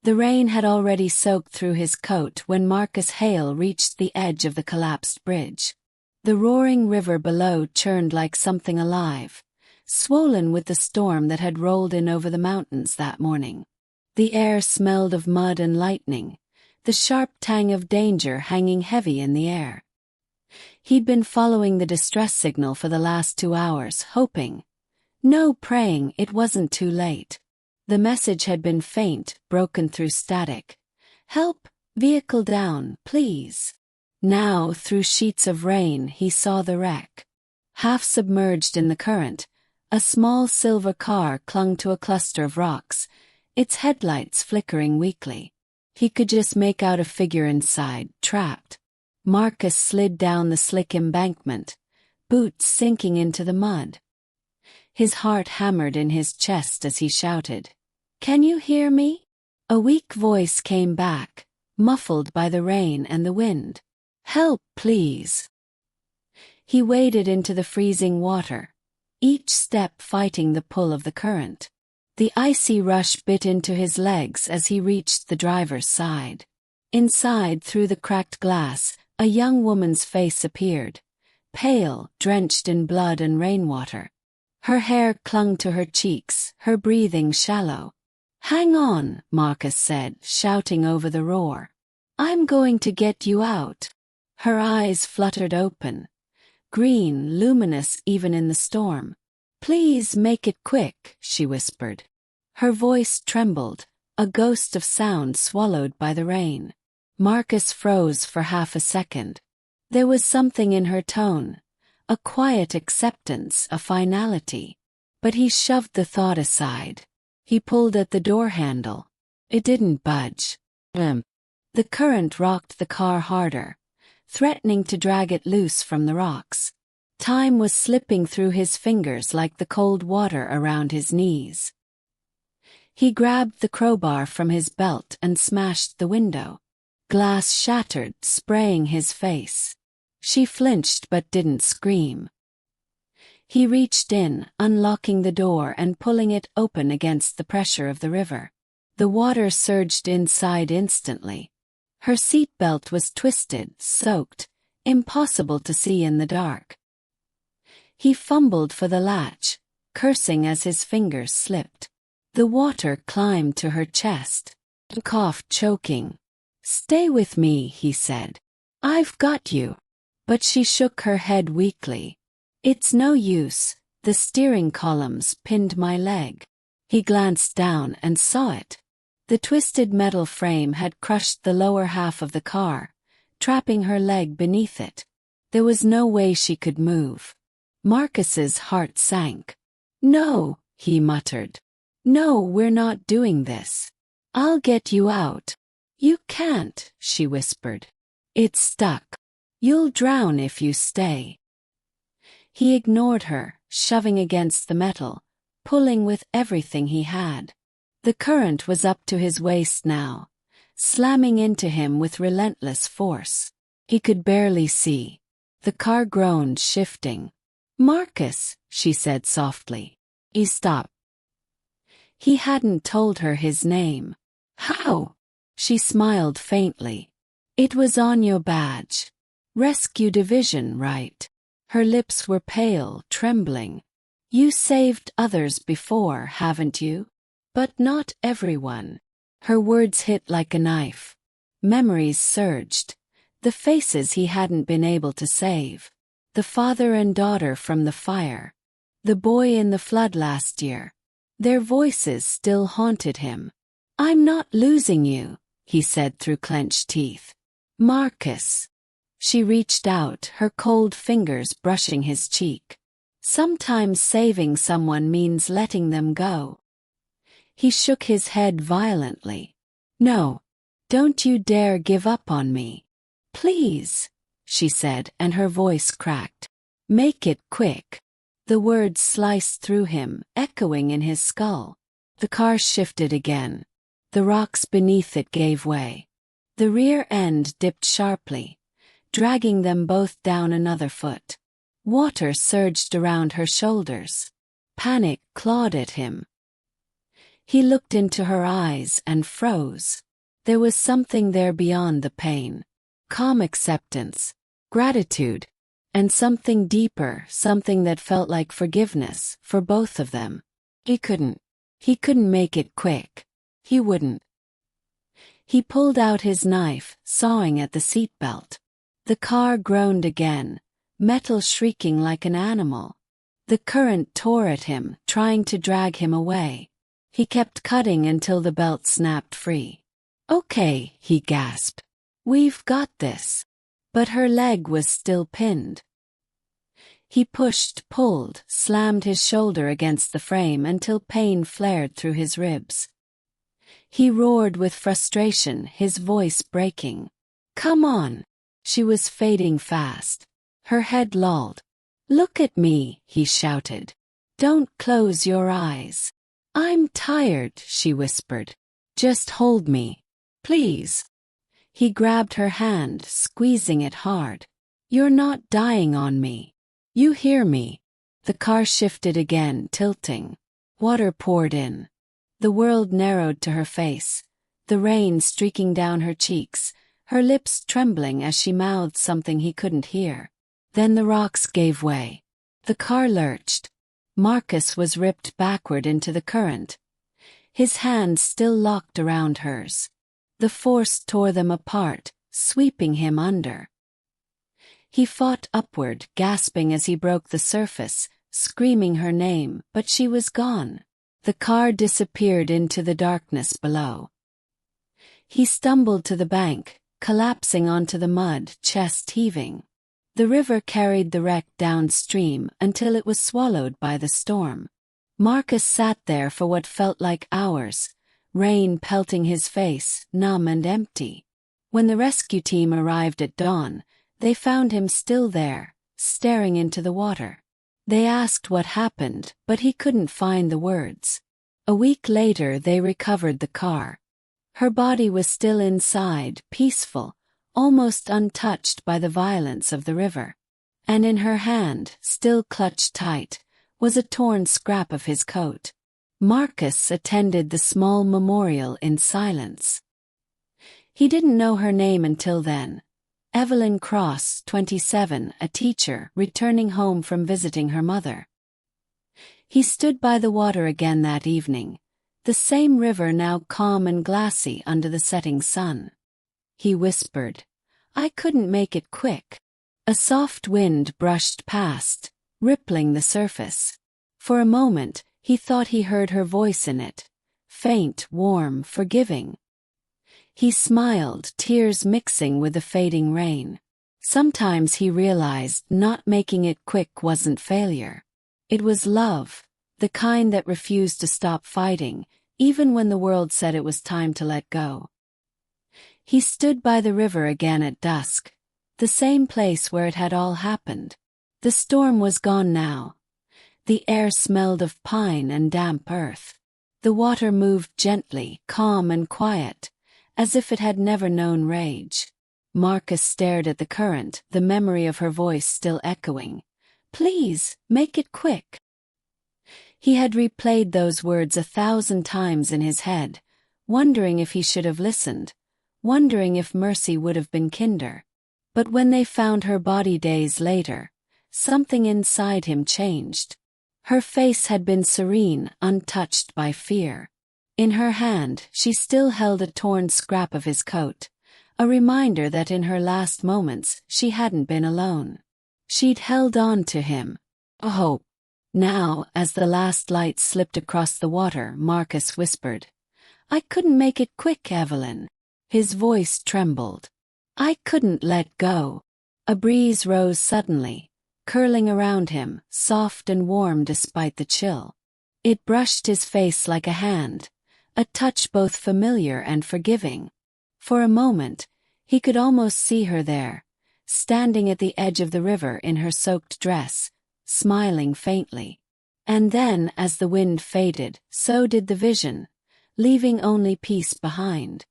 The rain had already soaked through his coat when Marcus Hale reached the edge of the collapsed bridge. The roaring river below churned like something alive, swollen with the storm that had rolled in over the mountains that morning. The air smelled of mud and lightning, the sharp tang of danger hanging heavy in the air. He'd been following the distress signal for the last 2 hours, hoping, no, praying it wasn't too late. The message had been faint, broken through static. Help, vehicle down, please. Now, through sheets of rain, he saw the wreck. Half submerged in the current, a small silver car clung to a cluster of rocks, its headlights flickering weakly. He could just make out a figure inside, trapped. Marcus slid down the slick embankment, boots sinking into the mud. His heart hammered in his chest as he shouted, "Can you hear me?" A weak voice came back, muffled by the rain and the wind. "Help, please." He waded into the freezing water, each step fighting the pull of the current. The icy rush bit into his legs as he reached the driver's side. Inside, through the cracked glass, a young woman's face appeared, pale, drenched in blood and rainwater. Her hair clung to her cheeks, her breathing shallow. "Hang on," Marcus said, shouting over the roar. "I'm going to get you out." Her eyes fluttered open, green, luminous even in the storm. "Please make it quick," she whispered. Her voice trembled, a ghost of sound swallowed by the rain. Marcus froze for half a second. There was something in her tone, a quiet acceptance, a finality. But he shoved the thought aside. He pulled at the door handle. It didn't budge. The current rocked the car harder, threatening to drag it loose from the rocks. Time was slipping through his fingers like the cold water around his knees. He grabbed the crowbar from his belt and smashed the window. Glass shattered, spraying his face. She flinched but didn't scream. He reached in, unlocking the door and pulling it open against the pressure of the river. The water surged inside instantly. Her seatbelt was twisted, soaked, impossible to see in the dark. He fumbled for the latch, cursing as his fingers slipped. The water climbed to her chest. He coughed, choking. "Stay with me," he said. "I've got you." But she shook her head weakly. "It's no use, the steering columns pinned my leg." He glanced down and saw it. The twisted metal frame had crushed the lower half of the car, trapping her leg beneath it. There was no way she could move. Marcus's heart sank. "No," he muttered. "No, we're not doing this. I'll get you out." "You can't," she whispered. "It's stuck. You'll drown if you stay." He ignored her, shoving against the metal, pulling with everything he had. The current was up to his waist now, slamming into him with relentless force. He could barely see. The car groaned, shifting. "Marcus," she said softly. He stopped. He hadn't told her his name. "How?" She smiled faintly. "It was on your badge. Rescue Division, right?" Her lips were pale, trembling. "You saved others before, haven't you? But not everyone." Her words hit like a knife. Memories surged. The faces he hadn't been able to save. The father and daughter from the fire. The boy in the flood last year. Their voices still haunted him. "I'm not losing you," he said through clenched teeth. "Marcus." She reached out, her cold fingers brushing his cheek. "Sometimes saving someone means letting them go." He shook his head violently. "No. Don't you dare give up on me. Please," she said, and her voice cracked. "Make it quick." The words sliced through him, echoing in his skull. The car shifted again. The rocks beneath it gave way. The rear end dipped sharply, dragging them both down another foot. Water surged around her shoulders. Panic clawed at him. He looked into her eyes and froze. There was something there beyond the pain. Calm acceptance, gratitude, and something deeper, something that felt like forgiveness for both of them. He couldn't make it quick. He wouldn't. He pulled out his knife, sawing at the seatbelt. The car groaned again, metal shrieking like an animal. The current tore at him, trying to drag him away. He kept cutting until the belt snapped free. "Okay," he gasped. "We've got this." But her leg was still pinned. He pushed, pulled, slammed his shoulder against the frame until pain flared through his ribs. He roared with frustration, his voice breaking. "Come on!" She was fading fast. Her head lolled. "Look at me," he shouted. "Don't close your eyes." "I'm tired," she whispered. "Just hold me. Please." He grabbed her hand, squeezing it hard. "You're not dying on me. You hear me?" The car shifted again, tilting. Water poured in. The world narrowed to her face, the rain streaking down her cheeks, her lips trembling as she mouthed something he couldn't hear. Then the rocks gave way. The car lurched. Marcus was ripped backward into the current. His hands still locked around hers. The force tore them apart, sweeping him under. He fought upward, gasping as he broke the surface, screaming her name, but she was gone. The car disappeared into the darkness below. He stumbled to the bank, collapsing onto the mud, chest heaving. The river carried the wreck downstream until it was swallowed by the storm. Marcus sat there for what felt like hours, rain pelting his face, numb and empty. When the rescue team arrived at dawn, they found him still there, staring into the water. They asked what happened, but he couldn't find the words. A week later they recovered the car. Her body was still inside, peaceful, almost untouched by the violence of the river. And in her hand, still clutched tight, was a torn scrap of his coat. Marcus attended the small memorial in silence. He didn't know her name until then. Evelyn Cross, 27, a teacher, returning home from visiting her mother. He stood by the water again that evening, the same river now calm and glassy under the setting sun. He whispered, "I couldn't make it quick." A soft wind brushed past, rippling the surface. For a moment, he thought he heard her voice in it, faint, warm, forgiving. He smiled, tears mixing with the fading rain. Sometimes he realized not making it quick wasn't failure. It was love, the kind that refused to stop fighting, even when the world said it was time to let go. He stood by the river again at dusk, the same place where it had all happened. The storm was gone now. The air smelled of pine and damp earth. The water moved gently, calm and quiet, as if it had never known rage. Marcus stared at the current, the memory of her voice still echoing. "Please, make it quick." He had replayed those words 1,000 times in his head, wondering if he should have listened, wondering if mercy would have been kinder. But when they found her body days later, something inside him changed. Her face had been serene, untouched by fear. In her hand, she still held a torn scrap of his coat, a reminder that in her last moments she hadn't been alone. She'd held on to him, a hope. Now, as the last light slipped across the water, Marcus whispered, "I couldn't make it quick, Evelyn." His voice trembled. "I couldn't let go." A breeze rose suddenly, curling around him, soft and warm despite the chill. It brushed his face like a hand, a touch both familiar and forgiving. For a moment, he could almost see her there, standing at the edge of the river in her soaked dress, smiling faintly. And then, as the wind faded, so did the vision, leaving only peace behind.